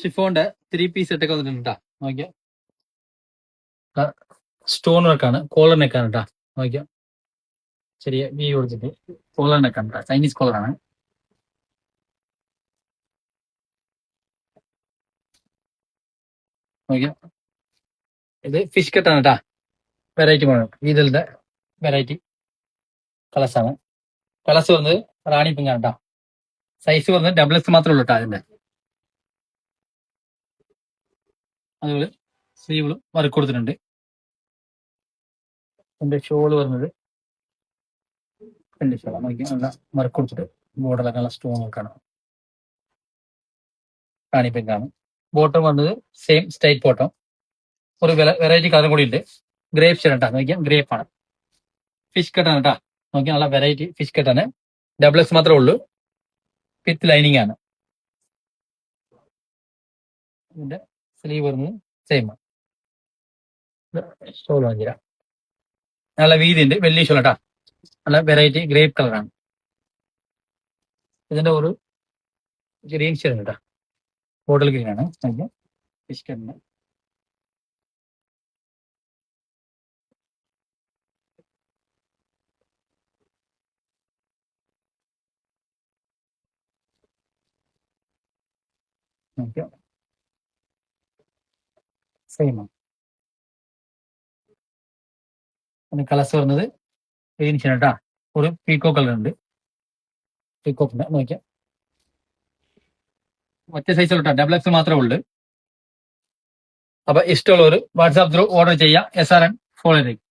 ഷിഫോണിന്റെ 3 piece സെറ്റൊക്കെ വന്നിട്ടുണ്ട് നോക്കിയാ. Stone വർക്കാണ്, collar നെക്കാണ് കേട്ടാ. നോക്കിയാ ചെറിയ വി കൊടുത്തിട്ട് കോളർ നെക്കാണ് കേട്ടോ, ചൈനീസ് കോളറാണ്. നോക്കിയാ ഇത് ഫിഷ് കട്ടാണ് കേട്ടാ. വെറൈറ്റി മോഡൽ ഇതിന്റെ വെറൈറ്റി കളേഴ്സാണ്. കളേഴ്സ് വന്നത് റാണി പിങ്കാണ് കേട്ടോ. സൈസ് വന്നത് ഡബിൾസ് മാത്രമേ ഉള്ളൂ കേട്ടോ അതിന്റെ. അതുപോലെ സ്ലീവിലും വർക്ക് കൊടുത്തിട്ടുണ്ട്. എന്റെ ഷോള് വരുന്നത് എന്റെ ഷോളാണ്. നോക്കി നല്ല വർക്ക് കൊടുത്തിട്ട് ബോർഡറൊക്കെ നല്ല സ്റ്റോൺ വർക്കാണ്. റാണി പിങ്കാണ്. ബോട്ടം വന്നത് സെയിം സ്റ്റൈറ്റ് ബോട്ടം. ഒരു വെറൈറ്റി കളറും കൂടി ഉണ്ട്. ഗ്രേപ്പ് ഷെയ്ഡ് കേട്ടോ. നോക്കിയാൽ ഗ്രേപ്പ് ആണ്. ഫിഷ് കട്ടാണ് കേട്ടോ. നോക്കിയാൽ നല്ല വെറൈറ്റി ഫിഷ് കട്ടാണ്. ഡബിൾസ് മാത്രമേ ഉള്ളൂ. വിത്ത് ലൈനിങ് ആണ്. ഇതിന്റെ സ്ലീവ് വരുന്നത് സെയിം ആണ്. ഷോൾ വാങ്ങിരാ നല്ല വീതി ഉണ്ട്. വലിയ ഷോൾ കേട്ടാ. നല്ല വെറൈറ്റി ഗ്രേപ്പ് കളറാണ്. ഇതിന്റെ ഒരു ഗ്രീൻ ഷെയ്ഡ് കേട്ടോ. ബോട്ടിൽ ഗ്രീൻ ആണ്. ഫിഷ് കട്ടിന് സെയിം ആണ്. പിന്നെ കളേഴ്സ് വരുന്നത് ഗ്രീൻ ഷെയ്ഡ് കേട്ടാ. ഒരു പീക്കോ കളർ ഉണ്ട്. പീക്കോക്കിന്റെ നോക്കിയാൽ ഒറ്റ സൈസ് കേട്ടോ. ഡബിൾ എക്സ് മാത്രമേ ഉള്ളൂ. അപ്പൊ ഇഷ്ടമുള്ളവർ വാട്സാപ്പ് ത്രൂ ഓർഡർ ചെയ്യാം. SRN ഫോളോ ചെയ്യും.